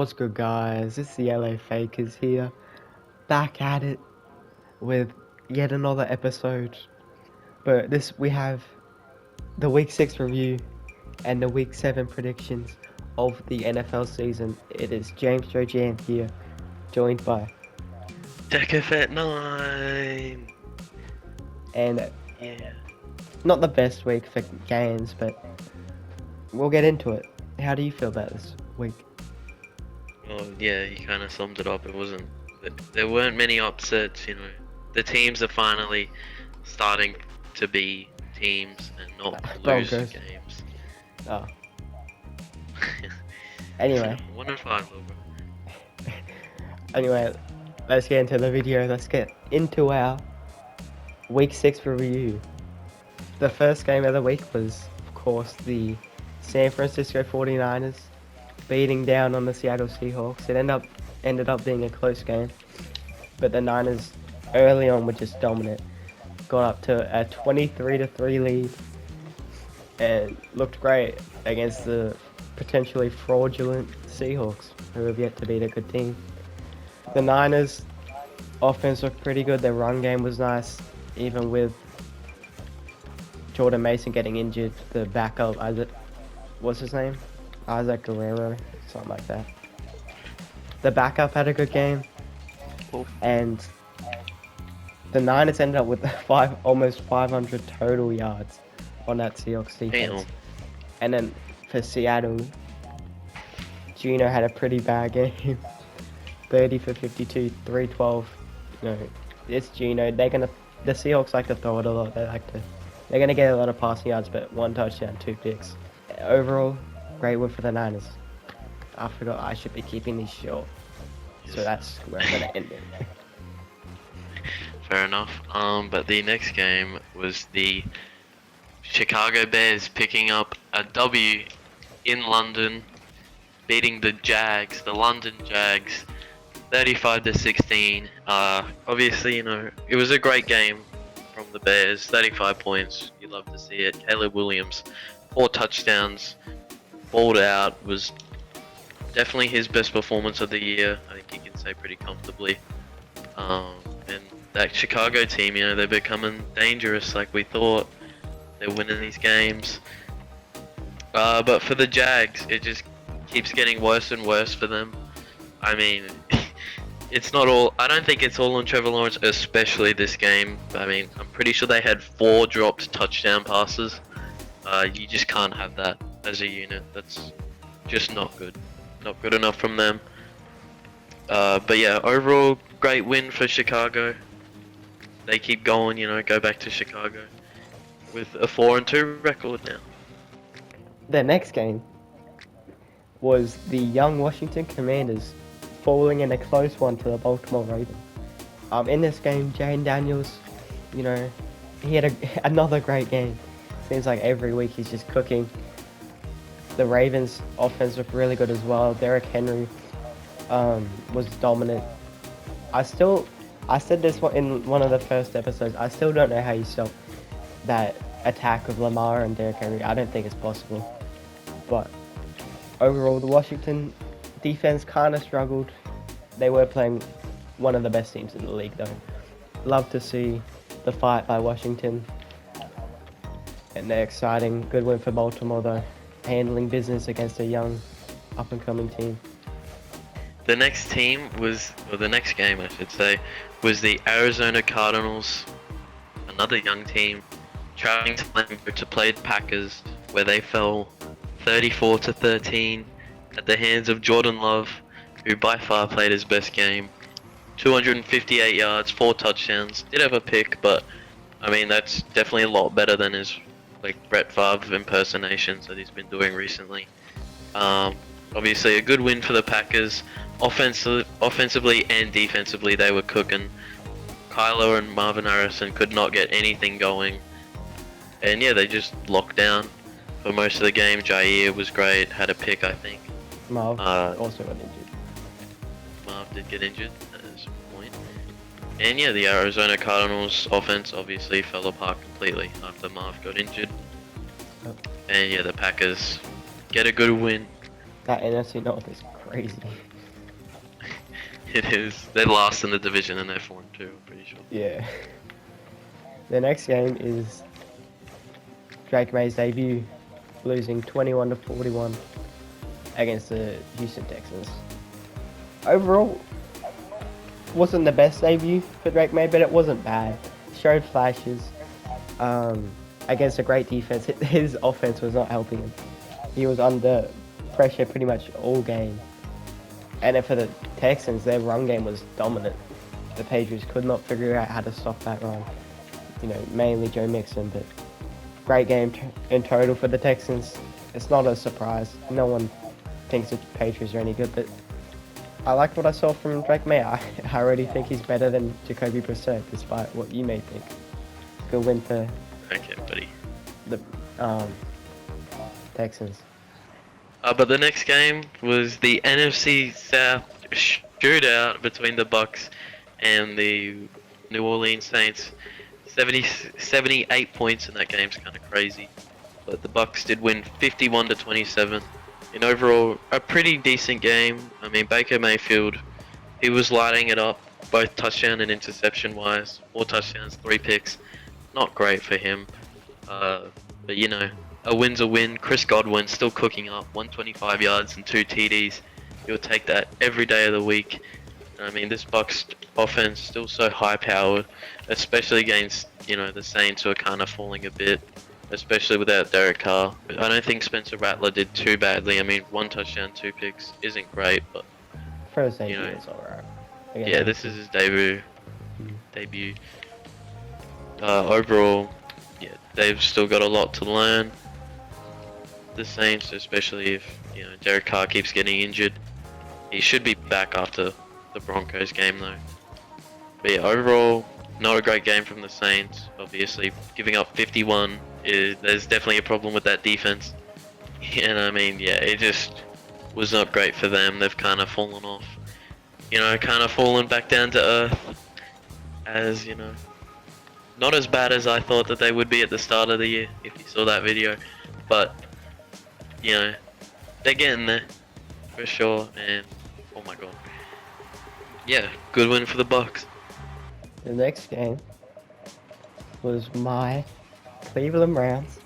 What's good, guys? It's the LA Fakers here, back at it with yet another episode. But we have the Week 6 review and the Week 7 predictions of the NFL season. It is James Joe Jam here, joined by Decafet9. and Yeah. not the best week for games, but we'll get into it. How do you feel about this week? Well, yeah, he kind of summed it up. It wasn't. There weren't many upsets. The teams are finally starting to be teams and not lose Broncos. games. Oh. Anyway. 1-5, little bro. Anyway, let's get into the video. Let's get into our Week 6 review. The first game of the week was, of course, the San Francisco 49ers beating down on the Seattle Seahawks. It ended up being a close game, but the Niners early on were just dominant. Got up to a 23-3 lead and looked great against the potentially fraudulent Seahawks, who have yet to beat a good team. The Niners offense looked pretty good. Their run game was nice, even with Jordan Mason getting injured. The backup, what's his name? Isaac Guerrero, something like that. The backup had a good game, and the Niners ended up with almost 500 total yards on that Seahawks defense. Damn. And then for Seattle, Gino had a pretty bad game. 30 for 52, 312. It's Gino. The Seahawks like to throw it a lot. They're gonna get a lot of passing yards, but 1 touchdown, 2 picks. Overall, great win for the Niners. I forgot I should be keeping these short, so that's where I'm gonna end it. Fair enough. But the next game was the Chicago Bears picking up a W in London, beating the London Jags, 35-16. Obviously, it was a great game from the Bears. 35 points. You love to see it. Caleb Williams, 4 touchdowns, balled out. Was definitely his best performance of the year. I think you can say pretty comfortably. And that Chicago team, they're becoming dangerous like we thought. They're winning these games. But for the Jags, it just keeps getting worse and worse for them. I mean, I don't think it's all on Trevor Lawrence, especially this game. I mean, I'm pretty sure they had 4 dropped touchdown passes. You just can't have that as a unit. That's just not good. Not good enough from them. But yeah, overall, great win for Chicago. They keep going, go back to Chicago with a 4-2 record now. The next game was the young Washington Commanders falling in a close one to the Baltimore Ravens. In this game, Jane Daniels, he had another great game. Seems like every week he's just cooking. The Ravens offense looked really good as well. Derrick Henry was dominant. I said this in one of the first episodes, I still don't know how you stop that attack of Lamar and Derrick Henry. I don't think it's possible. But overall, the Washington defense kind of struggled. They were playing one of the best teams in the league, though. Love to see the fight by Washington. And they're exciting. Good win for Baltimore, though. Handling business against a young, up-and-coming team. The next game, I should say, was the Arizona Cardinals, another young team, traveling to play the Packers, where they fell 34-13 at the hands of Jordan Love, who by far played his best game. 258 yards, 4 touchdowns. Did have a pick, but I mean that's definitely a lot better than his Brett Favre impersonations that he's been doing recently. Obviously a good win for the Packers. Offensively and defensively, they were cooking. Kyler and Marvin Harrison could not get anything going. And yeah, they just locked down for most of the game. Jair was great, had a pick, I think. Marv also got injured. Marv did get injured at this point. And yeah, the Arizona Cardinals offense obviously fell apart completely after Marv got injured. Oh. And yeah, the Packers get a good win. That NFC North is crazy. It is. They're last in the division and they're 4-2, I'm pretty sure. Yeah. The next game is Drake May's debut, losing 21-41 against the Houston Texans. Overall, wasn't the best debut for Drake May, but it wasn't bad. Showed flashes. Against a great defense, his offense was not helping him. He was under pressure pretty much all game. And then for the Texans, their run game was dominant. The Patriots could not figure out how to stop that run. You know, mainly Joe Mixon, but great game in total for the Texans. It's not a surprise. No one thinks the Patriots are any good, but I liked what I saw from Drake May. I already think he's better than Jacoby Brissett, despite what you may think. Good win for Okay, buddy. the Texans. But the next game was the NFC South shootout between the Bucs and the New Orleans Saints. 78 points in that game's kind of crazy, but the Bucs did win 51-27. In overall, a pretty decent game. I mean, Baker Mayfield, he was lighting it up, both touchdown and interception wise. 4 touchdowns, 3 picks. Not great for him, but you know, a win's a win. Chris Godwin still cooking up, 125 yards and 2 TDs. You'll take that every day of the week. I mean, this Bucs offense still so high-powered, especially against, you know, the Saints who are kind of falling a bit, especially without Derek Carr. I don't think Spencer Rattler did too badly. I mean, 1 touchdown, 2 picks isn't great, but First debut you know, is alright. yeah, this is his debut. Overall, yeah, they've still got a lot to learn. The Saints, especially if, you know, Derek Carr keeps getting injured. He should be back after the Broncos game though. But yeah, overall, not a great game from the Saints. Obviously, giving up 51 there's definitely a problem with that defense. And I mean, yeah, it just was not great for them. They've kind of fallen off. You know, kind of fallen back down to earth. As, you know, not as bad as I thought that they would be at the start of the year, if you saw that video. But, you know, they're getting there, for sure. And, oh my god. Yeah, good win for the Bucs. The next game was my Cleveland Browns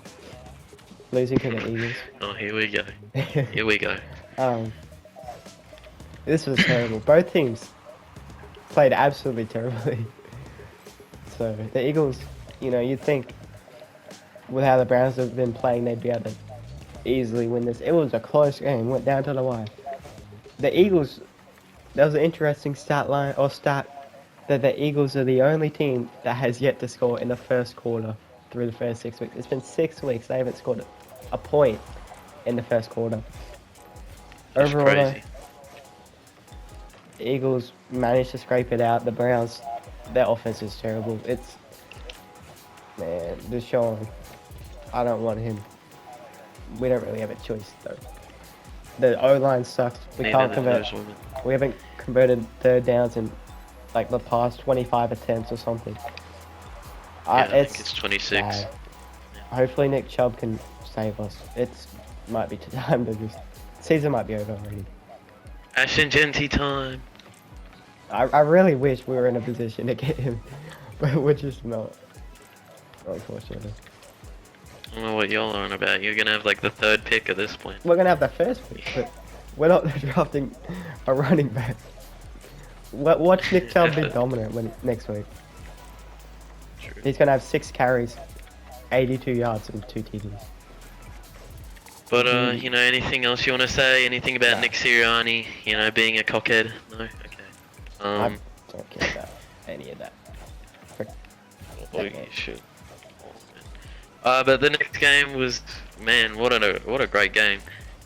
losing to the Eagles. Oh, here we go. Here we go. This was terrible. Both teams played absolutely terribly. So the Eagles, you know, you'd think with how the Browns have been playing, they'd be able to easily win this. It was a close game, went down to the wire. The Eagles, there was an interesting stat that the Eagles are the only team that has yet to score in the first quarter through the first 6 weeks. It's been 6 weeks, they haven't scored a point in the first quarter. That's Overall, crazy. the Eagles managed to scrape it out. The Browns, their offense is terrible. Man, Deshaun, I don't want him. We don't really have a choice though. The O-line sucks. We haven't converted third downs in like the past 25 attempts or something. I think it's 26. Bad. Hopefully Nick Chubb can save us. Might be time to just season might be over already. Ashton Genty time. I really wish we were in a position to get him, but we're just not. Unfortunately. I don't know what y'all are on about. You're gonna have like the 3rd pick at this point. We're gonna have the first pick, but we're not drafting a running back. Watch Nick Chubb be dominant next week. True. He's gonna have 6 carries, 82 yards, and 2 TDs. But you know, anything else you want to say? Anything about No. Nick Sirianni? You know, being a cockhead? No. Okay. I don't care about any of that. Well, you should. But the next game was, man, what a great game.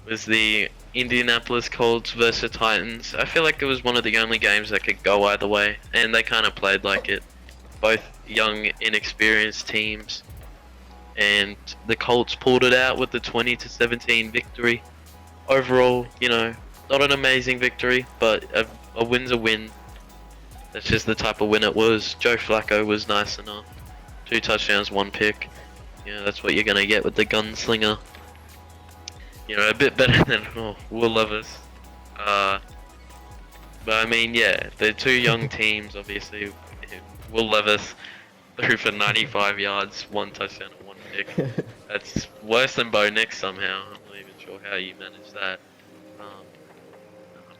Was the Indianapolis Colts versus Titans. I feel like it was one of the only games that could go either way, and they kind of played like it. Both young, inexperienced teams, and the Colts pulled it out with the 20-17 victory. Overall, you know, not an amazing victory, but a win's a win. That's just the type of win it was. Joe Flacco was nice enough. 2 touchdowns, 1 pick. You know, that's what you're gonna get with the gunslinger. You know, a bit better than Will Levis. But I mean, yeah, they're two young teams. Obviously, Will Levis threw for 95 yards, 1 touchdown and 1 pick. That's worse than Bo Nix somehow. I'm not even sure how you manage that.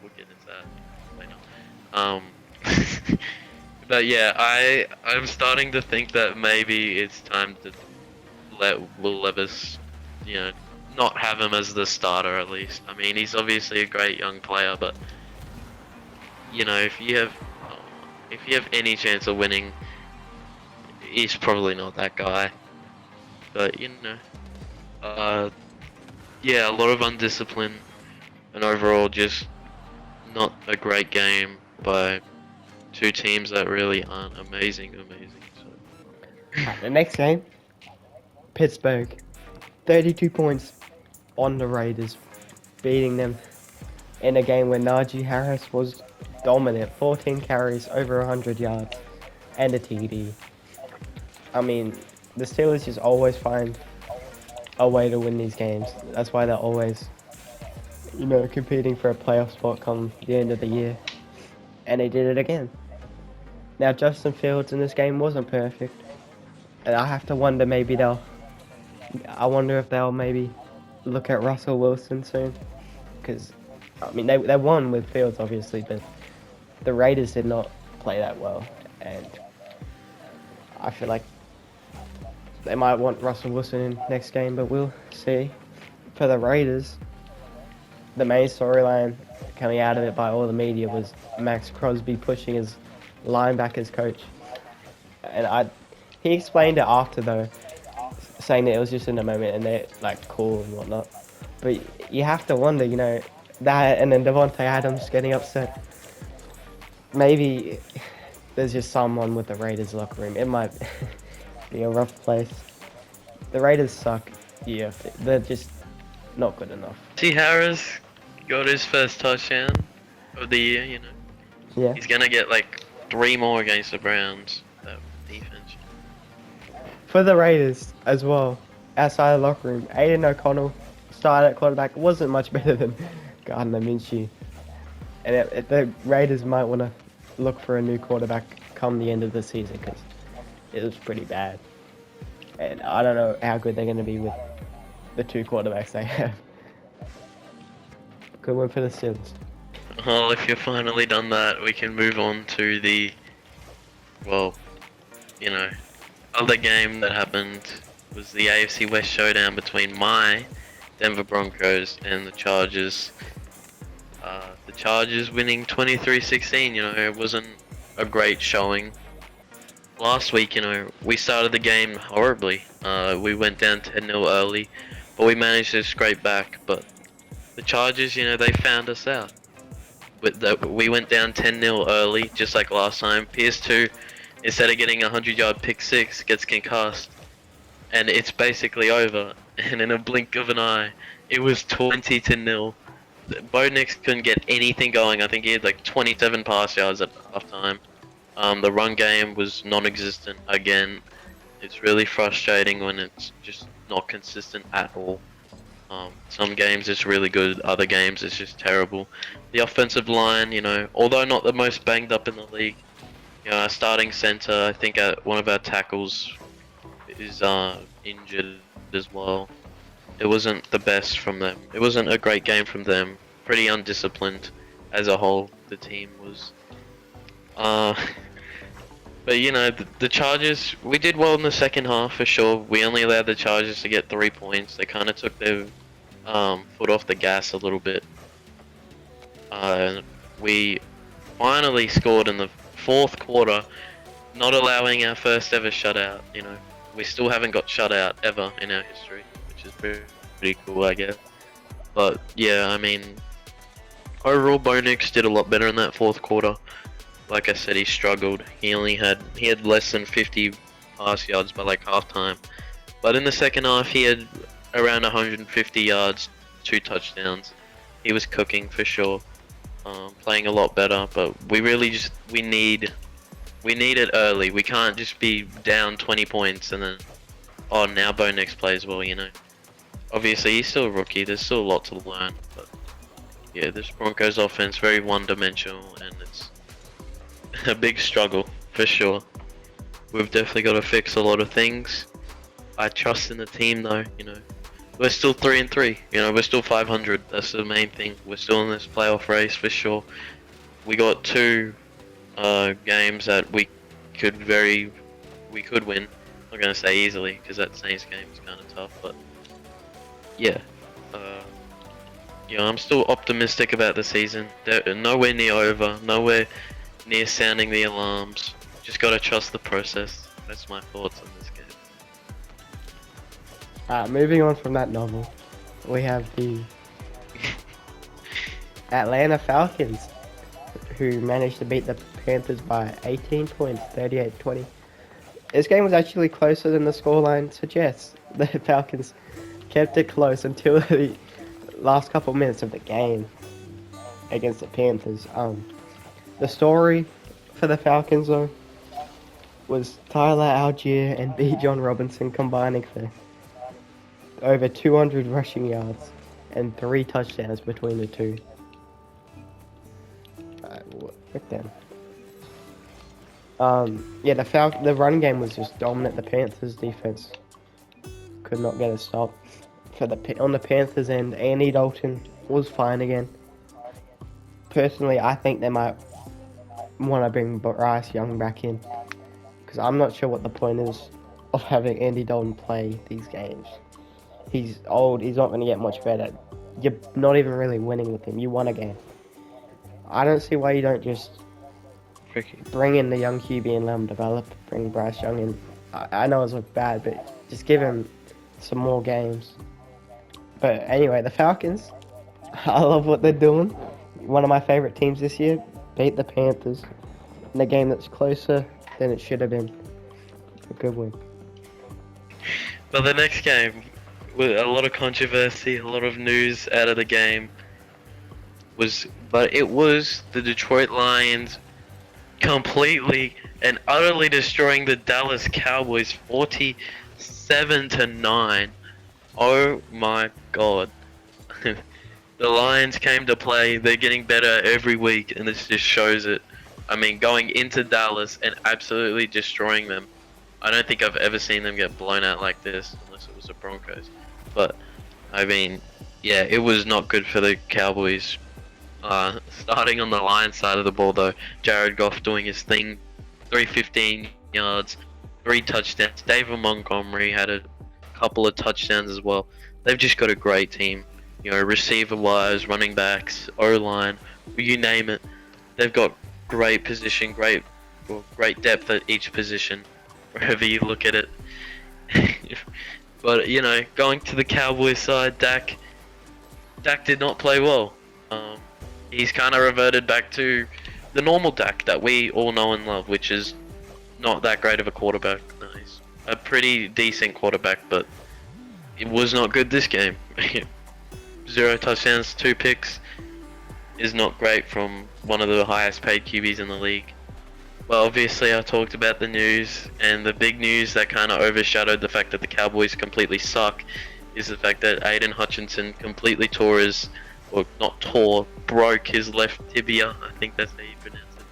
We'll get into that later. But yeah, I'm starting to think that maybe it's time to let Will Levis, you know, not have him as the starter at least. I mean, he's obviously a great young player, but you know, if you have any chance of winning, he's probably not that guy. But you know, yeah, a lot of undiscipline, and overall just not a great game by two teams that really aren't amazing. So. The next game, Pittsburgh, 32 points on the Raiders, beating them in a game where Najee Harris was dominant, 14 carries, over 100 yards, and a TD. I mean, the Steelers just always find a way to win these games. That's why they're always, you know, competing for a playoff spot come the end of the year. And they did it again. Now, Justin Fields in this game wasn't perfect. And I have to wonder I wonder if they'll maybe look at Russell Wilson soon. Because, I mean, they won with Fields, obviously, but the Raiders did not play that well. And I feel like they might want Russell Wilson in next game, but we'll see. For the Raiders, the main storyline coming out of it by all the media was Max Crosby pushing his linebackers coach. And he explained it after, though, saying that it was just in the moment and they're like cool and whatnot. But you have to wonder, you know, that and then DAVANTE Adams getting upset. Maybe there's just someone with the Raiders locker room. It might be a rough place. The Raiders suck. Yeah, they're just not good enough. See, Harris got his first touchdown of the year, you know. Yeah. He's gonna get like 3 more against the Browns. That defense. For the Raiders as well, outside the locker room, Aiden O'Connell started at quarterback, wasn't much better than Gardner Minshew. And the Raiders might want to look for a new quarterback come the end of the season because it was pretty bad. And I don't know how good they're going to be with the two quarterbacks they have. Good one for the Steelers. Well, if you're finally done that, we can move on to the, well, you know, other game that happened was the AFC West showdown between my Denver Broncos and the Chargers. The Chargers winning 23-16, you know, it wasn't a great showing. Last week, you know, we started the game horribly. We went down 10-0 early, but we managed to scrape back. But the Chargers, you know, they found us out. We went down 10-0 early, just like last time. PS2, instead of getting a 100-yard pick six, gets concussed. And it's basically over. And in a blink of an eye, it was 20-0. Bo Nix couldn't get anything going. I think he had like 27 pass yards at halftime. The run game was non-existent again. It's really frustrating when it's just not consistent at all. Some games it's really good, other games it's just terrible. The offensive line, you know, although not the most banged up in the league, you know, our starting center, I think one of our tackles is injured as well. It wasn't the best from them. It wasn't a great game from them. Pretty undisciplined as a whole, the team was. But you know, the Chargers, we did well in the second half for sure. We only allowed the Chargers to get 3 points. They kind of took their foot off the gas a little bit. We finally scored in the fourth quarter, not allowing our first ever shutout. You know, we still haven't got shut out ever in our history, which is pretty cool, I guess. But yeah, I mean, overall, Bo Nix did a lot better in that fourth quarter. Like I said, he struggled. He had less than 50 pass yards by like halftime. But in the second half, he had around 150 yards, 2 touchdowns. He was cooking for sure, playing a lot better. But we really we need it early. We can't just be down 20 points and then, oh, now Bo Nix plays well, you know. Obviously, he's still a rookie. There's still a lot to learn. But yeah, this Broncos offense very one-dimensional, and it's a big struggle for sure. We've definitely got to fix a lot of things. I trust in the team though, you know. We're still 3-3, you know, we're still 500. That's the main thing. We're still in this playoff race for sure. We got two games that we could win. I'm not gonna say easily because that Saints game is kind of tough, but yeah. You know, I'm still optimistic about the season. They're nowhere near over, nowhere near sounding the alarms. Just gotta trust the process. That's my thoughts on this game. Moving on from that novel, we have the Atlanta Falcons, who managed to beat the Panthers by 18 points, 38-20. This game was actually closer than the scoreline suggests. The Falcons kept it close until the last couple minutes of the game against the Panthers. The story for the Falcons though was Tyler Algier and B. John Robinson combining for over 200 rushing yards and 3 touchdowns between the two. Look down. Yeah, the run game was just dominant. The Panthers defense could not get a stop. On the Panthers end, Andy Dalton was fine again. Personally, I think they might want to bring Bryce Young back in, because I'm not sure what the point is of having Andy Dalton play these games. He's old. He's not going to get much better. You're not even really winning with him. You won a game. I don't see why you don't just bring in the young QB and let him develop. Bring Bryce Young in. I know it's looked bad, but just give him some more games. But anyway, the Falcons, I love what they're doing. One of my favorite teams this year beat the Panthers in a game that's closer than it should have been. A good win. But the next game, with a lot of controversy, a lot of news out of the game, it was the Detroit Lions completely and utterly destroying the Dallas Cowboys 47-9. Oh my god. The Lions came to play. They're getting better every week, and this just shows it. I mean, going into Dallas and absolutely destroying them. I don't think I've ever seen them get blown out like this, unless it was the Broncos. But, I mean, yeah, it was not good for the Cowboys. Starting on the Lions side of the ball, though, Jared Goff doing his thing. 315 yards, 3 touchdowns. David Montgomery had a couple of touchdowns as well. They've just got a great team. You know, receiver-wise, running backs, O-line, you name it. They've got great position, great depth at each position, wherever you look at it. But, you know, going to the Cowboys side, Dak did not play well. He's kind of reverted back to the normal Dak that we all know and love, which is not that great of a quarterback. No, he's a pretty decent quarterback, but it was not good this game. 0 touchdowns, 2 picks is not great from one of the highest paid QBs in the league. Well, obviously I talked about the news, and the big news that kind of overshadowed the fact that the Cowboys completely suck is the fact that Aiden Hutchinson completely broke his left tibia. I think that's how you pronounce it.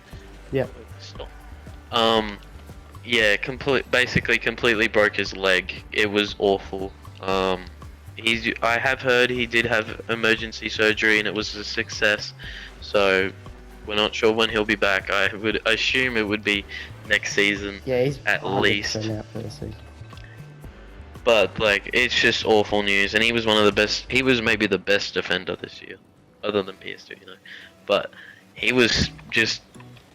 Yeah. Stop. Yeah, basically completely broke his leg. It was awful. I have heard he did have emergency surgery and it was a success. So we're not sure when he'll be back. I would assume it would be next season. Yeah, he's at least. Out for the season. But like, it's just awful news. And he was one of the best. He was maybe the best defender this year, other than PS2, you know. But he was just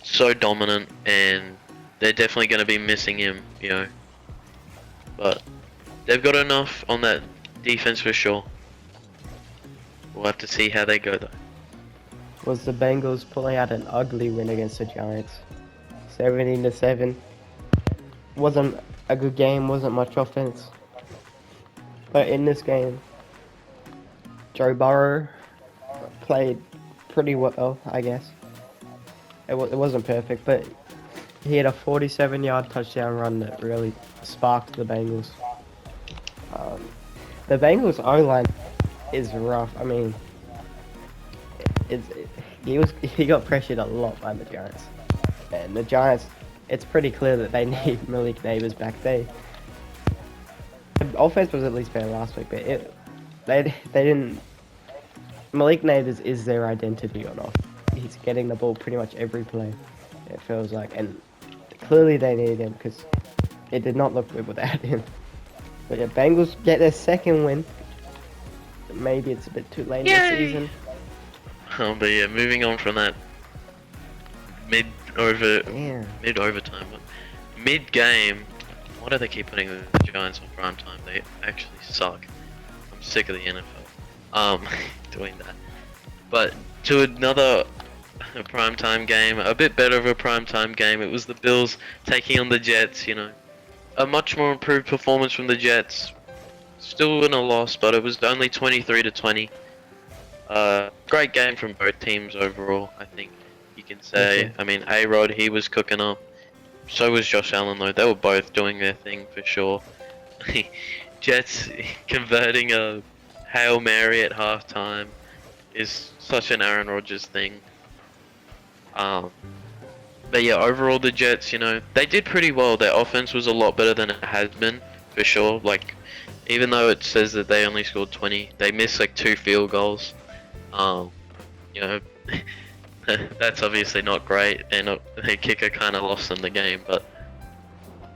so dominant, and they're definitely going to be missing him, you know. But they've got enough on that defense for sure. We'll have to see how they go though. Was the Bengals pulling out an ugly win against the Giants, 17-7. Wasn't a good game. Wasn't much offense. But in this game, Joe Burrow played pretty well, I guess. It wasn't perfect, but he had a 47-yard touchdown run that really sparked the Bengals. The Bengals O-line is rough. I mean, he got pressured a lot by the Giants, and the Giants. It's pretty clear that they need Malik Neighbors back. The offense was at least better last week, but they didn't. Malik Neighbors is their identity on off. He's getting the ball pretty much every play. It feels like, and clearly they needed him because it did not look good without him. But yeah, Bengals get their second win. Maybe it's a bit too late in the season. But yeah, moving on from that mid overtime, mid game. Why do they keep putting the Giants on prime time? They actually suck. I'm sick of the NFL doing that. But to another primetime game, a bit better of a primetime game. It was the Bills taking on the Jets. You know, a much more improved performance from the Jets. Still in a loss, but it was only 23-20. Great game from both teams overall, I think you can say. I mean, A-Rod, he was cooking up. So was Josh Allen, though. They were both doing their thing for sure. Jets converting a Hail Mary at halftime is such an Aaron Rodgers thing. But yeah, overall the Jets, you know, they did pretty well. Their offense was a lot better than it has been, for sure. Like, even though it says that they only scored 20, they missed like 2 field goals. You know, that's obviously not great, and their kicker kind of lost them the game. But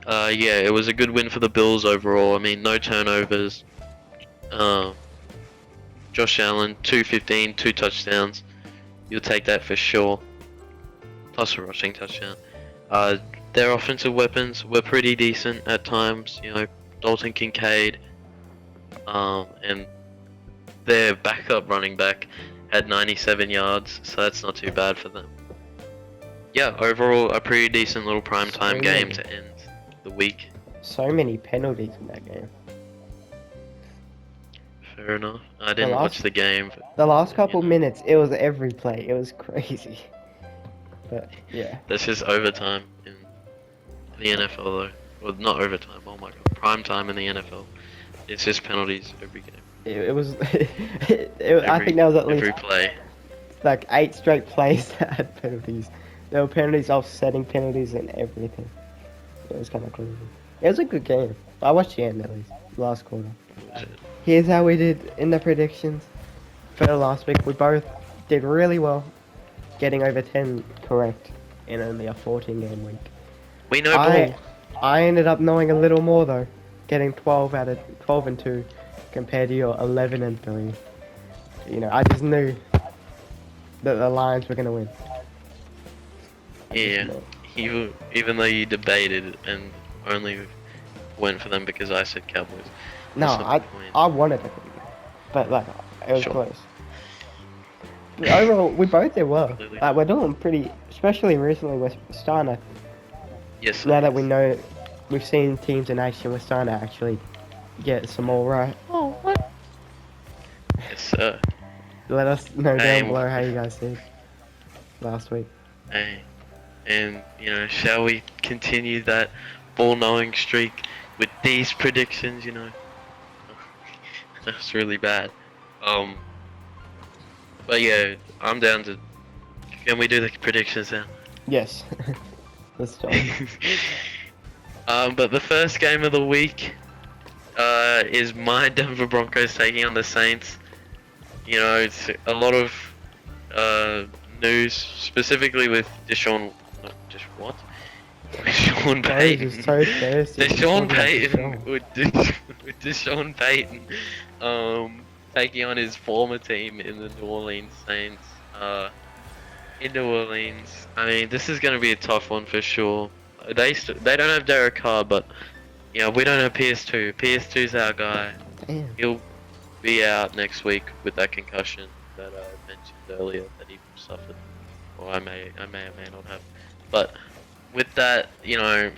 yeah, it was a good win for the Bills overall. I mean, no turnovers. Josh Allen, 215, 2 touchdowns. You'll take that for sure. Plus a rushing touchdown. Their offensive weapons were pretty decent at times. You know, Dalton Kincaid, and their backup running back had 97 yards, so that's not too bad for them. Yeah, overall a pretty decent little primetime game to end the week. So many penalties in that game. Fair enough. I didn't watch the game. But, the last couple minutes, it was every play. It was crazy. But yeah. That's just overtime in the NFL though. Well, not overtime. Oh my god, primetime in the NFL. It's just penalties every game. It was. I think there was at least every play. Like 8 straight plays that had penalties. There were penalties, offsetting penalties, and everything. It was kind of crazy. It was a good game. I watched the end at least, last quarter. Here's how we did in the predictions for the last week. We both did really well, getting over 10 correct in only a 14-game week. We know ball. I ended up knowing a little more though, getting 12 and 2 compared to your 11 and 3. You know, I just knew that the Lions were gonna win. Yeah, even though you debated and only went for them because I said Cowboys. No, I wanted it, but like it was close. But overall, we both did well. We're doing pretty, especially recently. We're starting to. Yes. Now that we know, we've seen teams in action. We're starting to actually get some more right. Oh, what? Yes, sir. Let us know down below how you guys did last week. Hey, and you know, shall we continue that ball-knowing streak with these predictions? You know, that's really bad. But yeah, I'm down to. Can we do the predictions now? Yes. Let's start. But the first game of the week is my Denver Broncos taking on the Saints. You know, it's a lot of news, specifically with Deshaun Payton. So Deshaun Payton with Deshaun Payton taking on his former team in the New Orleans Saints. In New Orleans, I mean, this is going to be a tough one for sure. They don't have Derek Carr, but you know, we don't have PS2. PS2's our guy. Damn. He'll be out next week with that concussion that I mentioned earlier that he suffered, or I may or may not have. But with that, you know,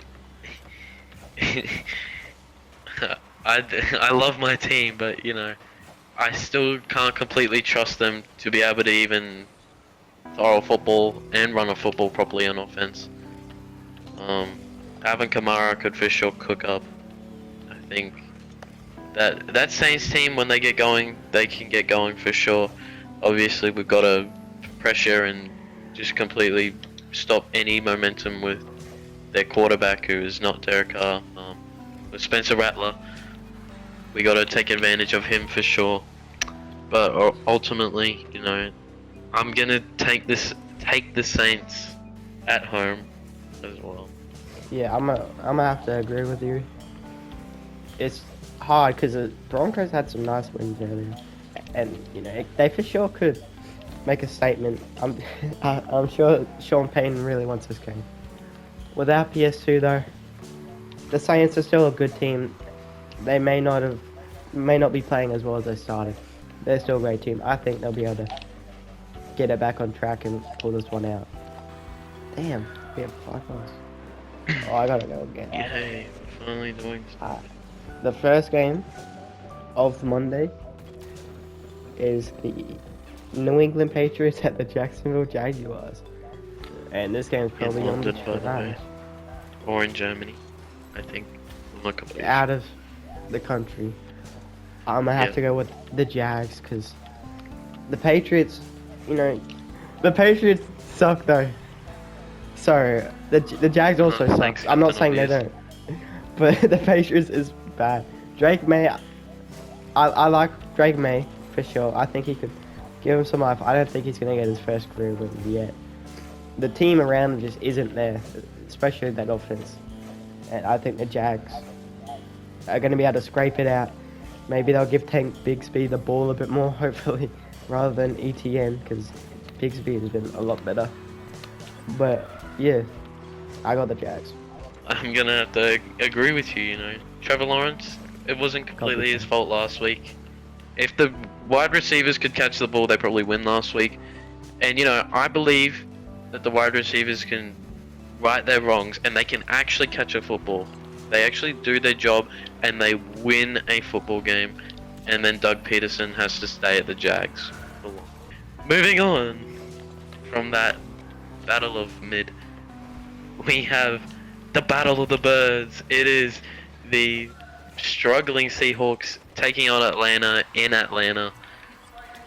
I love my team, but you know, I still can't completely trust them to be able to even throw a football and run a football properly on offense. Alvin Kamara could for sure cook up. I think that Saints team, when they get going, they can get going for sure. Obviously, we've got to pressure and just completely stop any momentum with their quarterback, who is not Derek Carr, with Spencer Rattler. We got to take advantage of him for sure. But ultimately, you know, I'm gonna take the Saints at home as well. Yeah, I'm gonna have to agree with you. It's hard because the Broncos had some nice wins earlier, and you know they for sure could make a statement. I'm sure Sean Payton really wants this game. Without PS2 though, the Saints are still a good team. They may not be playing as well as they started. They're still a great team. I think they'll be able to get it back on track and pull this one out. Damn, we have 5 points. Oh, I gotta go again. Yay, we're finally doing something. The first game of Monday is the New England Patriots at the Jacksonville Jaguars. And this game is probably In going to London, by the way. Or in Germany, I think. I'm not completely out of the country. I'm gonna have to go with the Jags because the Patriots, you know, the Patriots suck though. Sorry, the Jags also suck. I'm not saying they don't, but the Patriots is bad. Drake May, I like Drake May for sure. I think he could give him some life. I don't think he's gonna get his first career win yet. The team around him just isn't there, especially that offense. And I think the Jags are gonna be able to scrape it out. Maybe they'll give Tank Bigsby the ball a bit more, hopefully, rather than ETN, because Bigsby has been a lot better. But yeah, I got the Jags. I'm gonna have to agree with you, you know. Trevor Lawrence, it wasn't completely his fault last week. If the wide receivers could catch the ball, they probably win last week. And, you know, I believe that the wide receivers can right their wrongs and they can actually catch a football. They actually do their job and they win a football game. And then Doug Peterson has to stay at the Jags. Moving on from that battle of mid, we have the Battle of the Birds. It is the struggling Seahawks taking on Atlanta in Atlanta.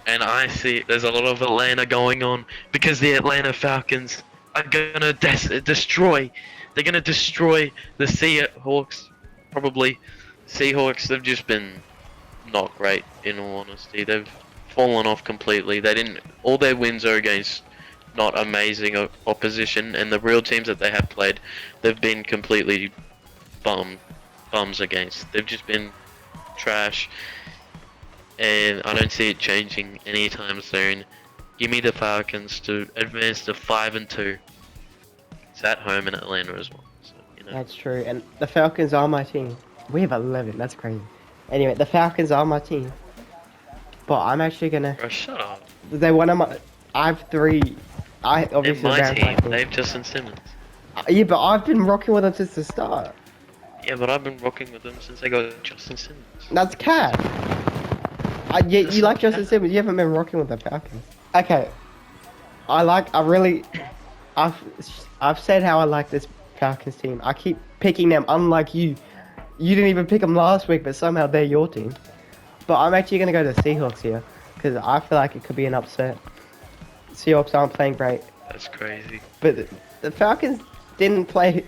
And I see there's a lot of Atlanta going on because the Atlanta Falcons are gonna destroy. They're gonna destroy the Seahawks. Probably. Seahawks, they've just been not great, in all honesty. They've fallen off completely. All their wins are against not amazing opposition, and the real teams that they have played, they've been completely bums against. They've just been trash, and I don't see it changing anytime soon. Give me the Falcons to advance to 5-2. It's at home in Atlanta as well. So, you know. That's true, and the Falcons are my team. We have 11. That's crazy. Anyway, the Falcons are my team, but I'm actually gonna. Bro, shut up. They one of my. I have 3. I In obviously my Browns team, like they have Justin Simmons. Yeah, but I've been rocking with them since the start. Yeah, but I've been rocking with them since they got Justin Simmons. That's cat. You like Justin Simmons. You haven't been rocking with the Falcons. Okay. I've said how I like this Falcons team. I keep picking them, unlike you. You didn't even pick them last week, but somehow they're your team. But I'm actually going to go to the Seahawks here, because I feel like it could be an upset. Seahawks aren't playing great. That's crazy. But the Falcons didn't play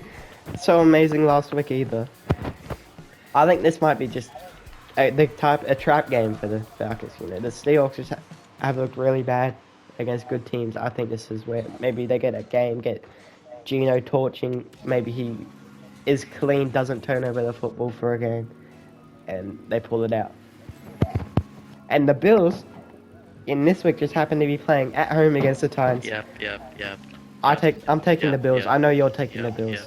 so amazing last week either. I think this might be just a trap game for the Falcons. You know, the Seahawks just have looked really bad against good teams. I think this is where maybe they get a game, get Geno torching. Maybe he is clean, doesn't turn over the football for a game, and they pull it out. And the Bills in this week just happen to be playing at home against the Titans. Yep. I'm taking the Bills. Yeah. I know you're taking the Bills.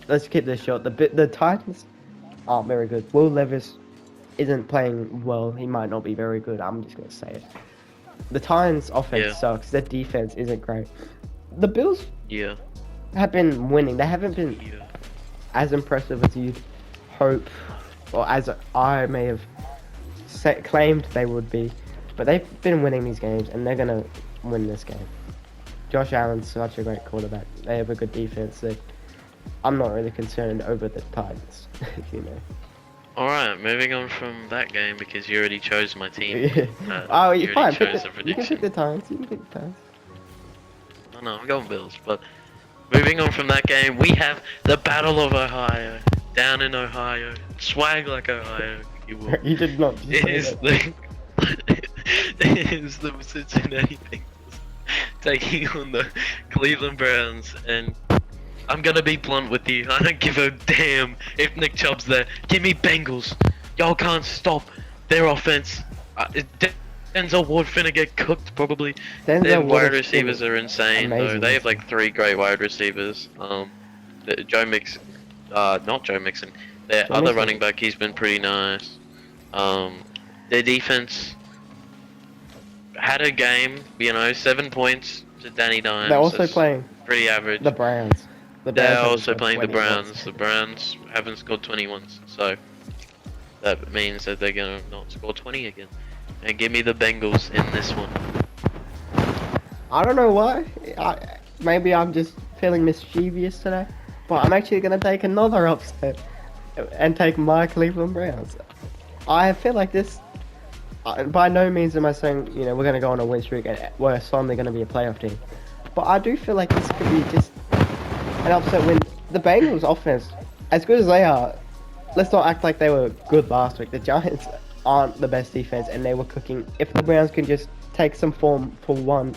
Let's keep this short. The Titans aren't very good. Will Levis isn't playing well. He might not be very good. I'm just gonna say it. The Titans' offense sucks. Their defense isn't great. The Bills have been winning. They haven't been as impressive as you'd hope, or as I may have claimed they would be. But they've been winning these games, and they're gonna win this game. Josh Allen's such a great quarterback. They have a good defense. I'm not really concerned over the Titans, you know. Alright, moving on from that game because you already chose my team. Oh, you you're fine. chose the You can prediction. pick the Titans. You can pick the Titans. I know, I'm going Bills. But moving on from that game, we have the Battle of Ohio. Down in Ohio. Swag like Ohio, if you will. You did not just It say is that. the it is the Cincinnati Bengals taking on the Cleveland Browns, and I'm gonna be blunt with you. I don't give a damn if Nick Chubb's there. Give me Bengals. Y'all can't stop their offense. Denzel Ward finna get cooked probably. Denzel Their Ward wide is receivers are insane though. amazing They have this like 3 great wide receivers. Joe Mix, not Joe Mixon. Their Joe other Mixon. running back, he's been pretty nice. Their defense had a game, 7 points to Danny Dimes. They're also That's playing pretty average. the Browns. The They're Browns also haven't playing the scored 20 points. Browns. The Browns haven't scored 20 once, so that means that they're gonna not score 20 again. And give me the Bengals in this one. I don't know why. Maybe I'm just feeling mischievous today, but I'm actually going to take another upset and take my Cleveland Browns. I feel like this. By no means am I saying we're going to go on a win streak and we're suddenly going to be a playoff team, but I do feel like this could be just an upset win. The Bengals offense, as good as they are, let's not act like they were good last week. The Giants aren't the best defense, and they were cooking. If the Browns can just take some form for one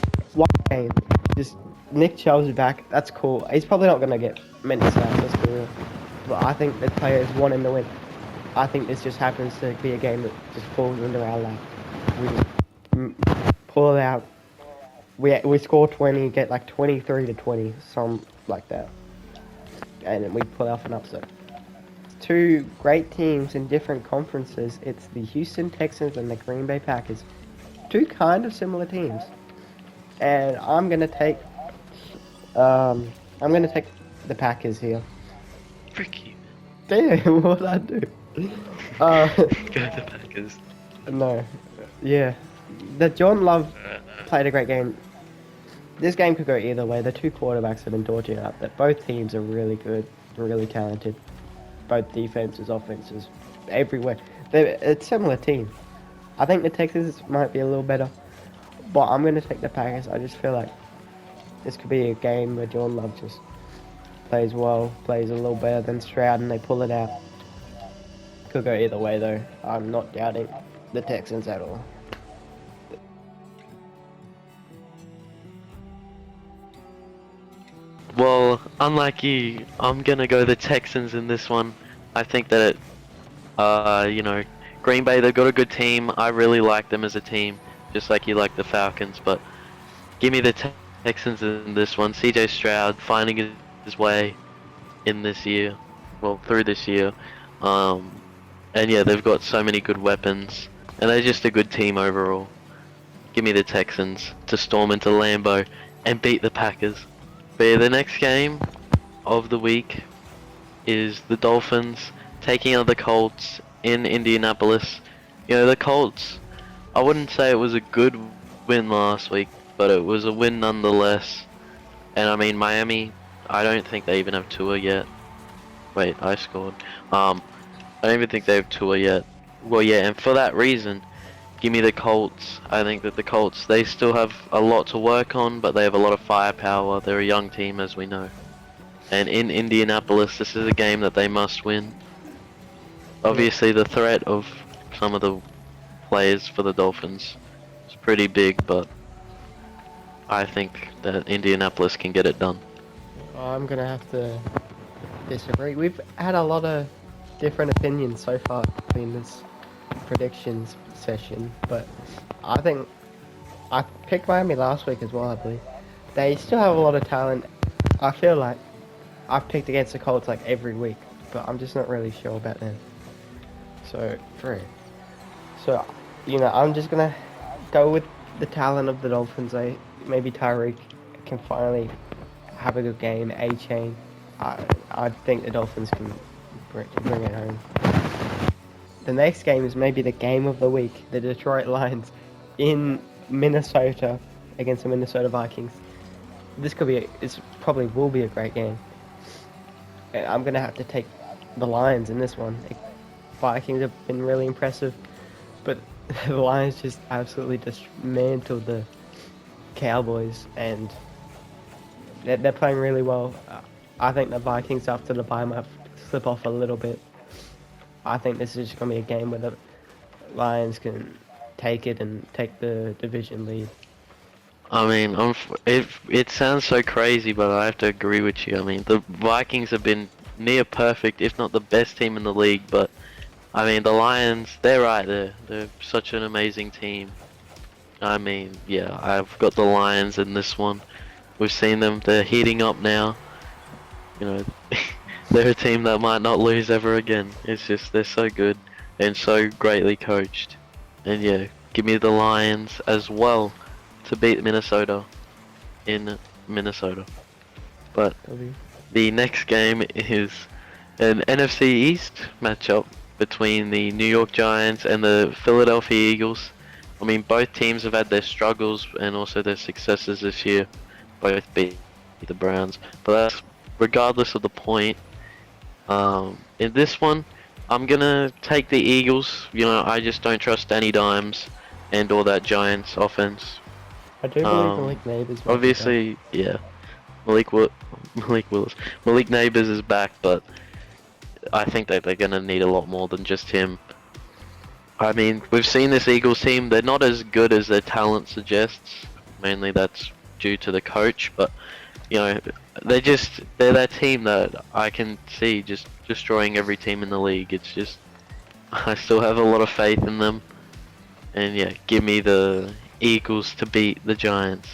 game, just Nick Chubb's back, that's cool. He's probably not going to get many snaps, let's be real. But I think the players want him to win. I think this just happens to be a game that just falls into our lap. We just pull it out. We score 20, get like 23 to 20, something like that. And then we pull off an upset. Two great teams in different conferences. It's the Houston Texans and the Green Bay Packers. Two kind of similar teams. And I'm gonna take the Packers here. Frick you. Damn, what'd I do? Go the Packers. No. Yeah. The John Love played a great game. This game could go either way. The two quarterbacks have been torching it up. That both teams are really good, really talented. Both defenses, offenses, everywhere. It's a similar team. I think the Texans might be a little better, but I'm going to take the Packers. I just feel like this could be a game where John Love just plays well, plays a little better than Stroud, and they pull it out. Could go either way, though. I'm not doubting the Texans at all. Well, unlike you, I'm gonna go the Texans in this one. I think that, Green Bay, they've got a good team. I really like them as a team, just like you like the Falcons. But give me the Texans in this one. CJ Stroud finding his way in this year, through this year. And yeah, they've got so many good weapons, and they're just a good team overall. Give me the Texans to storm into Lambeau and beat the Packers. But yeah, the next game of the week is the Dolphins taking on the Colts in Indianapolis. The Colts, I wouldn't say it was a good win last week, but it was a win nonetheless. And I mean, Miami, I don't think they even have Tua yet. Wait, I scored. I don't even think they have Tua yet. Well, yeah, and for that reason, give me the Colts. I think that the Colts, they still have a lot to work on, but they have a lot of firepower. They're a young team, as we know. And in Indianapolis, this is a game that they must win. Obviously, the threat of some of the players for the Dolphins is pretty big, but I think that Indianapolis can get it done. I'm going to have to disagree. We've had a lot of different opinions so far in this predictions session, but I think I picked Miami last week as well, I believe. They still have a lot of talent. I feel like I've picked against the Colts like every week, but I'm just not really sure about them. So, I'm just gonna go with the talent of the Dolphins. Maybe Tyreek can finally have a good game. A-Chain. I think the Dolphins can bring it home. The next game is maybe the game of the week. The Detroit Lions in Minnesota against the Minnesota Vikings. This probably will be a great game. And I'm going to have to take the Lions in this one. The Vikings have been really impressive, but the Lions just absolutely dismantled the Cowboys, and they're playing really well. I think the Vikings after the bye might slip off a little bit. I think this is just going to be a game where the Lions can take it and take the division lead. I mean, it sounds so crazy, but I have to agree with you. I mean, the Vikings have been near perfect, if not the best team in the league. But I mean, the Lions, they're right there. They're such an amazing team. I mean, yeah, I've got the Lions in this one. We've seen them; they're heating up now. You know, they're a team that might not lose ever again. It's just they're so good and so greatly coached. And yeah, give me the Lions as well to beat Minnesota in Minnesota. But the next game is an NFC East matchup between the New York Giants and the Philadelphia Eagles. I mean, both teams have had their struggles and also their successes this year. Both beat the Browns, but that's regardless of the point. In this one, I'm gonna take the Eagles. You know, I just don't trust Danny Dimes and all that Giants offense. I do believe Malik Neighbors. Obviously, yeah, Malik Willis, Malik Neighbors is back, but I think that they're gonna need a lot more than just him. I mean, we've seen this Eagles team. They're not as good as their talent suggests. Mainly that's due to the coach, but you know, they're that team that I can see just destroying every team in the league. It's just, I still have a lot of faith in them. And yeah, give me the Eagles to beat the Giants.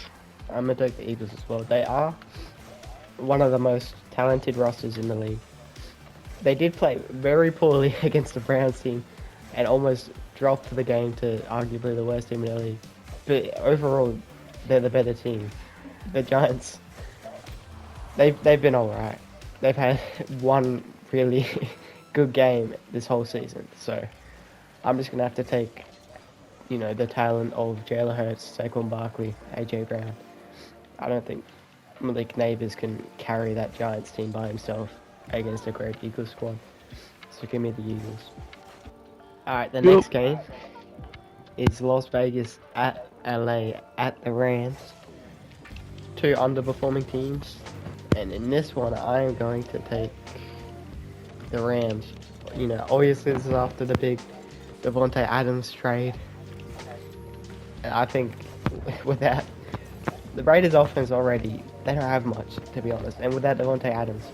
I'm going to take the Eagles as well. They are one of the most talented rosters in the league. They did play very poorly against the Browns team and almost dropped the game to arguably the worst team in the league. But overall, they're the better team. The Giants, they've been alright. They've had one really good game this whole season. So I'm just going to have to take, you know, the talent of Jalen Hurts, Saquon Barkley, AJ Brown. I don't think Malik Neighbors can carry that Giants team by himself against a great Eagles squad. So give me the Eagles. Alright, the next game is Las Vegas at LA at the Rams. Two underperforming teams. And in this one, I am going to take the Rams. You know, obviously this is after the big DAVANTE Adams trade. And I think without the Raiders offense already, they don't have much, to be honest. And without DAVANTE Adams,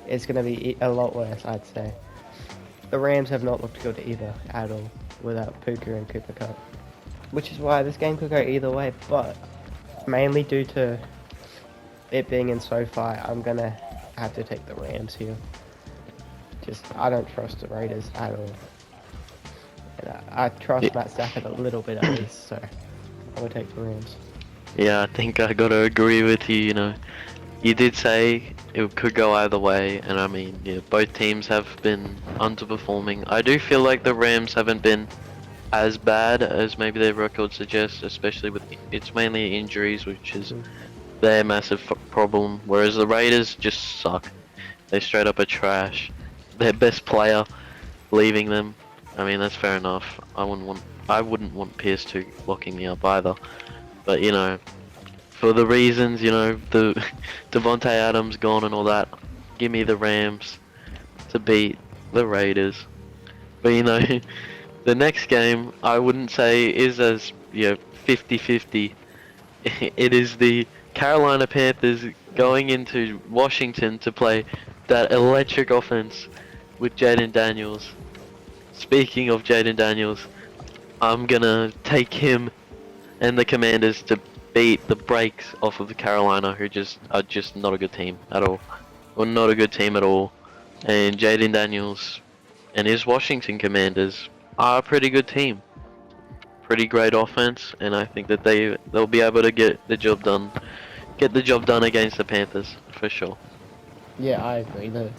it's going to be a lot worse, I'd say. The Rams have not looked good either, at all, without Puka and Cooper Kupp. Which is why this game could go either way, but mainly due to it being in SoFi, I'm going to have to take the Rams here. Just, I don't trust the Raiders at all. And I trust Matt Stafford a little bit at least, so I would take the Rams. Yeah, I think I gotta agree with you, you know. You did say it could go either way, and I mean, yeah, both teams have been underperforming. I do feel like the Rams haven't been as bad as maybe their record suggests, especially with, it's mainly injuries, which is their massive problem, whereas the Raiders just suck. They straight up are trash. Their best player leaving them. I mean, that's fair enough. I wouldn't want Pierce to locking me up either. But you know, for the reasons, you know, the DAVANTE Adams gone and all that, give me the Rams to beat the Raiders. But you know, the next game I wouldn't say is as, you know, 50-50. It is the Carolina Panthers going into Washington to play that electric offense with Jaden Daniels. Speaking of Jaden Daniels, I'm gonna take him and the Commanders to beat the brakes off of the Carolina, who are just not a good team at all. Or not a good team at all. And Jaden Daniels and his Washington Commanders are a pretty good team. Pretty great offense, and I think that they'll be able to get the job done. Get the job done against the Panthers, for sure. Yeah, I agree. The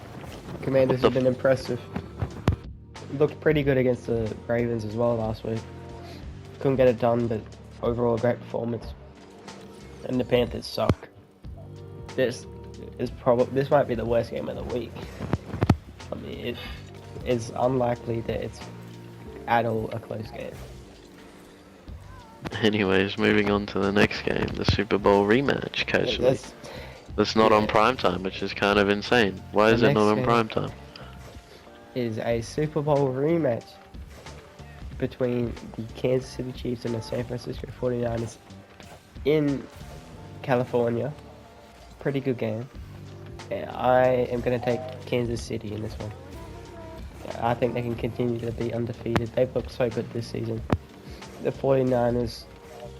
Commanders have been impressive. Looked pretty good against the Ravens as well last week. Couldn't get it done, but overall a great performance. And the Panthers suck. This might be the worst game of the week. I mean, it is unlikely that it's at all a close game. Anyways, moving on to the next game, the Super Bowl rematch, casually. That's not on Yeah. prime time, which is kind of insane. Why is The it not next on game prime time? is a Super Bowl rematch between the Kansas City Chiefs and the San Francisco 49ers in California. Pretty good game. And I am going to take Kansas City in this one. I think they can continue to be undefeated. They've looked so good this season. The 49ers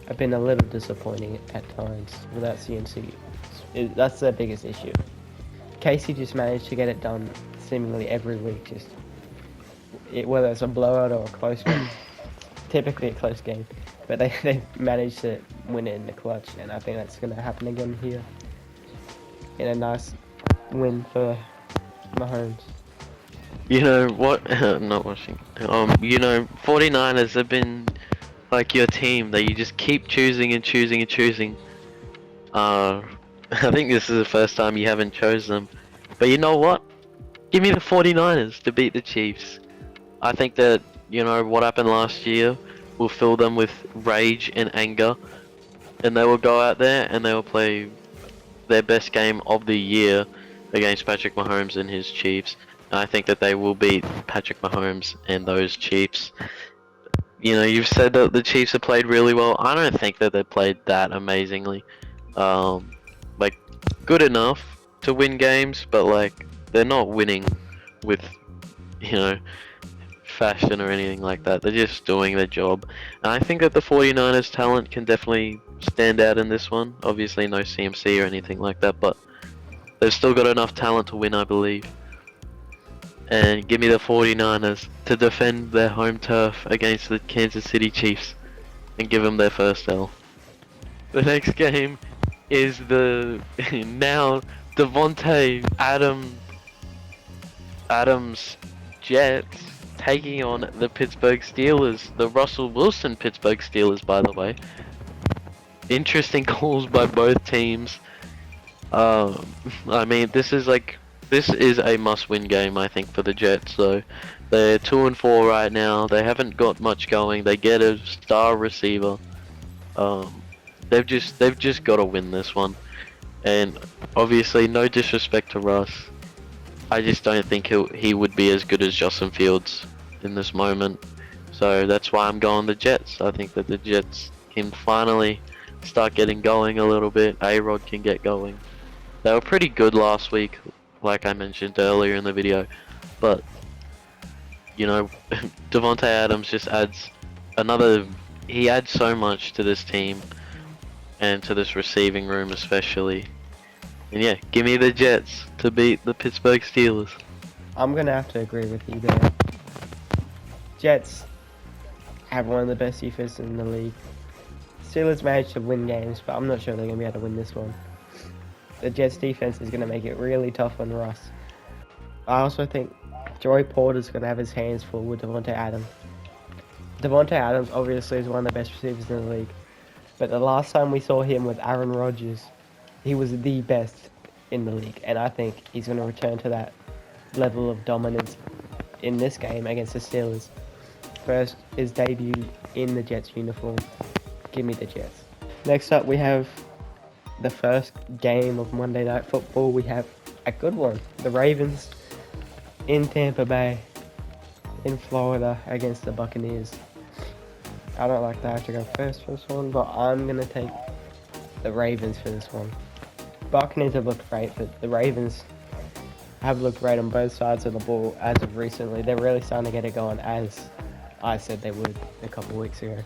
have been a little disappointing at times without CMC. That's their biggest issue. Casey just managed to get it done seemingly every week, whether it's a blowout or a close one. Typically a close game, but they managed to win it in the clutch, and I think that's going to happen again here in a nice win for Mahomes. You know what? I'm not watching. 49ers have been like your team that you just keep choosing and choosing and choosing. I think this is the first time you haven't chose them. But you know what? Give me the 49ers to beat the Chiefs. I think that, what happened last year will fill them with rage and anger. And they will go out there and they will play their best game of the year against Patrick Mahomes and his Chiefs. And I think that they will beat Patrick Mahomes and those Chiefs. You've said that the Chiefs have played really well. I don't think that they played that amazingly. Good enough to win games, but they're not winning with, fashion or anything like that. They're just doing their job. And I think that the 49ers talent can definitely stand out in this one. Obviously no CMC or anything like that, but they've still got enough talent to win, I believe. And give me the 49ers to defend their home turf against the Kansas City Chiefs and give them their first L. The next game is the now DAVANTE Adams Jets taking on the Pittsburgh Steelers, the Russell Wilson Pittsburgh Steelers, by the way. Interesting calls by both teams. This is a must-win game, I think, for the Jets. So they're 2-4 right now. They haven't got much going. They get a star receiver. They've just got to win this one. And obviously, no disrespect to Russ, I just don't think he would be as good as Justin Fields in this moment. So that's why I'm going the Jets. I think that the Jets can finally start getting going a little bit. A-Rod can get going. They were pretty good last week, like I mentioned earlier in the video. But, DAVANTE Adams just adds he adds so much to this team and to this receiving room especially. And yeah, give me the Jets to beat the Pittsburgh Steelers. I'm going to have to agree with you there. Jets have one of the best defenses in the league. Steelers managed to win games, but I'm not sure they're going to be able to win this one. The Jets defense is going to make it really tough on Russ. I also think Joey Porter's going to have his hands full with DAVANTE Adams. DAVANTE Adams obviously is one of the best receivers in the league, but the last time we saw him with Aaron Rodgers, he was the best in the league, and I think he's going to return to that level of dominance in this game against the Steelers. First, his debut in the Jets uniform. Give me the Jets. Next up, we have the first game of Monday Night Football. We have a good one. The Ravens in Tampa Bay, in Florida, against the Buccaneers. I don't like to have to go first for this one, but I'm going to take the Ravens for this one. Buccaneers have looked great, but the Ravens have looked great on both sides of the ball as of recently. They're really starting to get it going, as I said they would a couple weeks ago.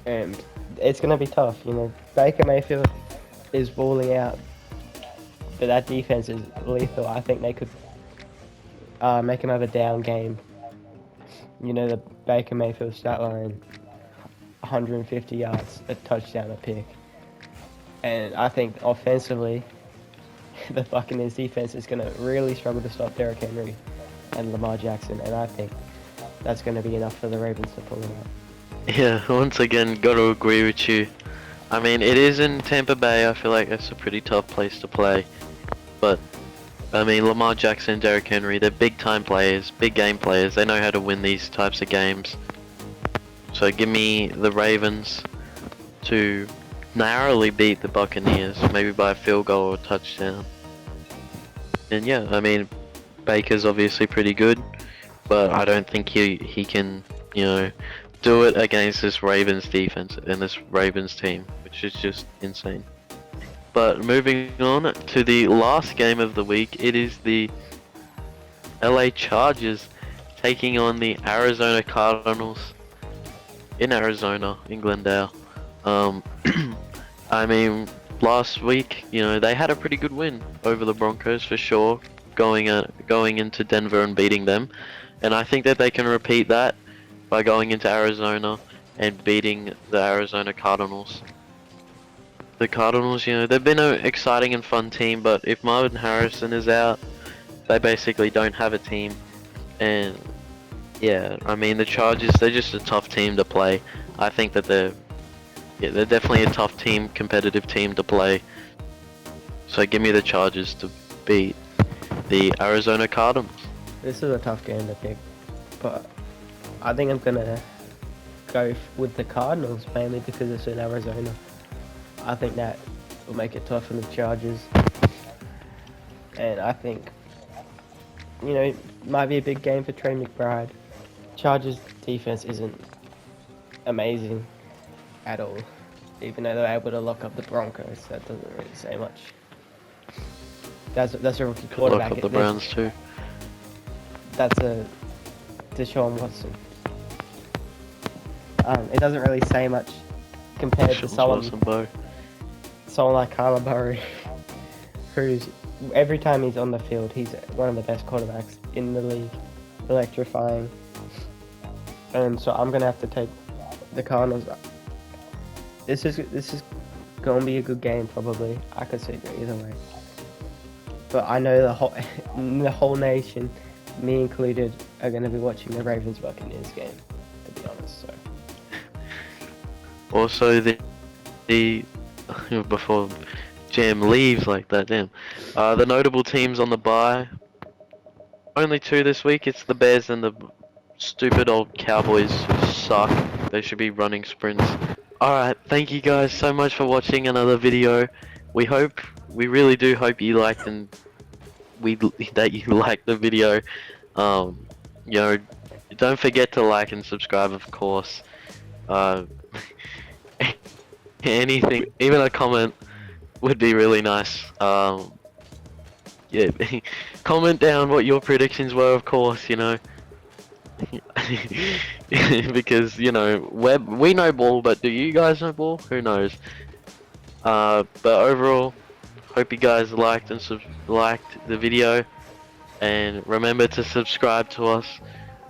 And it's going to be tough. Baker Mayfield is balling out, but that defense is lethal. I think they could make another down game. The Baker Mayfield stat line, 150 yards, a touchdown, a pick. And I think offensively, the Buccaneers defense is going to really struggle to stop Derrick Henry and Lamar Jackson, and I think that's going to be enough for the Ravens to pull it out. Yeah, once again, got to agree with you. I mean, it is in Tampa Bay. I feel like that's a pretty tough place to play. But, I mean, Lamar Jackson, Derrick Henry, they're big-time players, big game players. They know how to win these types of games. So give me the Ravens to narrowly beat the Buccaneers, maybe by a field goal or a touchdown. And yeah, I mean, Baker's obviously pretty good, but I don't think he can, you know, do it against this Ravens defense and this Ravens team, which is just insane. But moving on to the last game of the week, it is the LA Chargers taking on the Arizona Cardinals in Arizona, in Glendale. I mean, last week, you know, they had a pretty good win over the Broncos for sure, going into Denver and beating them, and I think that they can repeat that by going into Arizona and beating the Arizona Cardinals. The Cardinals, you know, they've been an exciting and fun team, but if Marvin Harrison is out, they basically don't have a team. And yeah, I mean, the Chargers, they're just a tough team to play. I think that they're definitely a tough team, competitive team to play. So give me the Chargers to beat the Arizona Cardinals. This is a tough game to pick, but I think I'm gonna go with the Cardinals mainly because it's in Arizona. I think that will make it tough for the Chargers, and I think, you know, it might be a big game for Trey McBride. Chargers defense isn't amazing at all, even though they're able to lock up the Broncos. That doesn't really say much. That's a rookie quarterback. Lock up the Browns too. That's a Deshaun Watson. It doesn't really say much compared to someone like Kyler Murray, who's every time he's on the field, he's one of the best quarterbacks in the league, electrifying. And so I'm gonna have to take the Cardinals. This is gonna be a good game probably. I could see it either way. But I know the whole nation, me included, are gonna be watching the Ravens Buccaneers game, to be honest. So. Also, the before Jam leaves like that, damn. The notable teams on the bye. Only two this week. It's the Bears and the stupid old Cowboys who suck. They should be running sprints. Alright, thank you guys so much for watching another video. We really do hope you liked that you liked the video. You know, don't forget to like and subscribe, of course. Anything, even a comment would be really nice. Yeah, comment down what your predictions were, of course, you know. Because, you know, we know ball, but do you guys know ball? Who knows? But overall, hope you guys liked the video, and remember to subscribe to us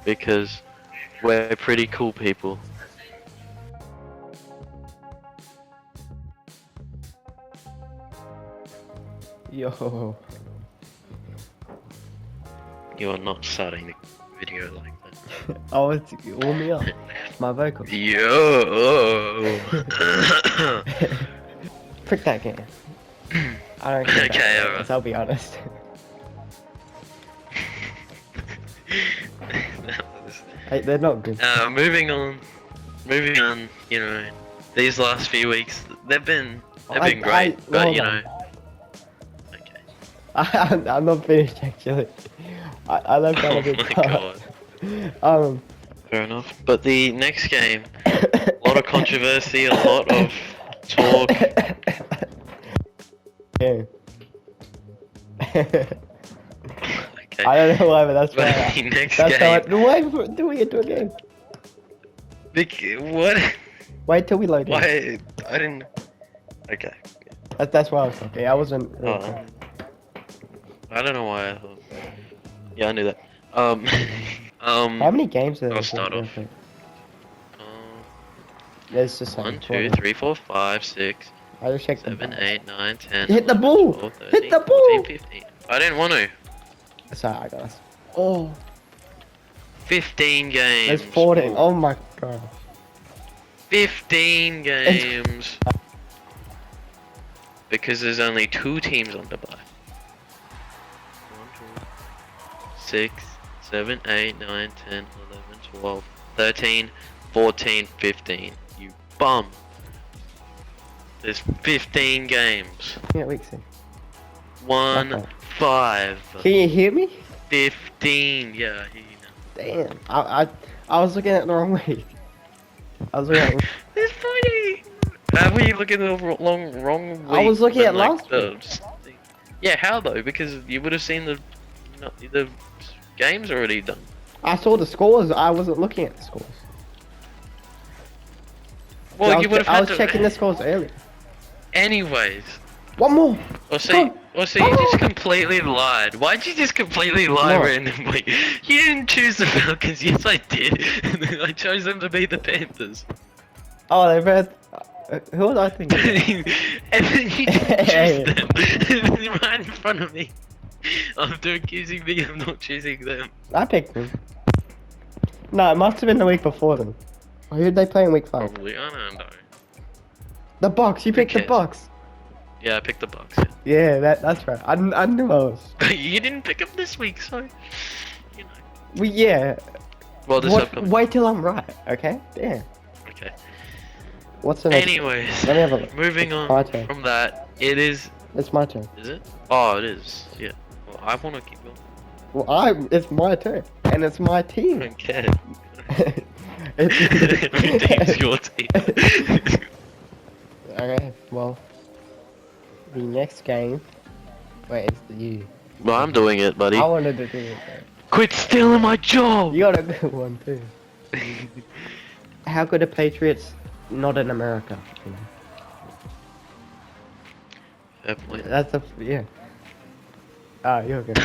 because we're pretty cool people. Yo. You're not starting the video like that. Oh, it's warm me up. My vocal. Yo. Prick that game. I don't care. Okay, alright. I'll be honest. Hey, they're not good. Moving on, you know, these last few weeks, they've been great, but you know. Okay. I'm not finished actually. I left out a bit. Oh my god. Fair enough. But the next game, a lot of controversy, a lot of talk. Yeah. Okay. I don't know why, but that's But right. the next That's game. how why do we get to a game? What? Wait till we load in. Why? I didn't. Okay. That's why I was talking. I wasn't. Oh. I don't know why I thought. Yeah, I knew that. How many games are there? I'll start off. There's just 1, 2, 3, 4, 5, 6, I just checked 7, 8, 9, 10. Hit the 11, ball! 12, 13, Hit the 14, ball! 15. I didn't want to. Sorry, I got us. Oh, 15 games. there's 14. Oh my god. 15 games. Because there's only 2 teams on the bye. 1, 2, 6, 7, 8, 9, 10, 11, 12, 13, 14, 15. You bum. There's 15 games. Yeah, week 6. 1, Okay. 5, Can you hear me? 15. Yeah, I hear you now. Damn. I was looking at the wrong week. I was looking at. It's funny. Were you looking at the wrong week? I was looking at when, last week. Yeah, how though? Because you would have seen the games already done. I saw the scores. I wasn't looking at the scores. Well, I you would have I had was to. checking the scores earlier. Anyways. One more. Or so, Come you just completely lied. Why'd you just completely lie No. randomly? You didn't choose the Falcons. Yes, I did. I chose them to beat the Panthers. Oh, they read. Who was I thinking? And then you didn't choose them right in front of me. After accusing me of not choosing them. I picked them. No, it must have been the week before them. Who did they play in week 5? Probably. I don't know. The Bucks. You picked the cares? Bucks. Yeah, I picked the Bucks. Yeah, that's right. I knew I was. You didn't pick them this week, so you know. Well, yeah. Well, this upcoming. Wait till I'm right, okay? Yeah. Okay. What's the next? Anyways, Let me have a look. moving It's my on turn. from that, it is. It's my turn. Is it? Oh, it is. Yeah. Well, I want to keep going. Well, it's my turn, and it's my I team. don't care. It's Everything's your team. Okay, well, the next game. Wait, it's you. Well, I'm doing it, buddy. I wanted to do it. Though. Quit stealing my job! You got a good one too. How good are Patriots not in America? You know? Fair point. That's a yeah. Ah, you're good.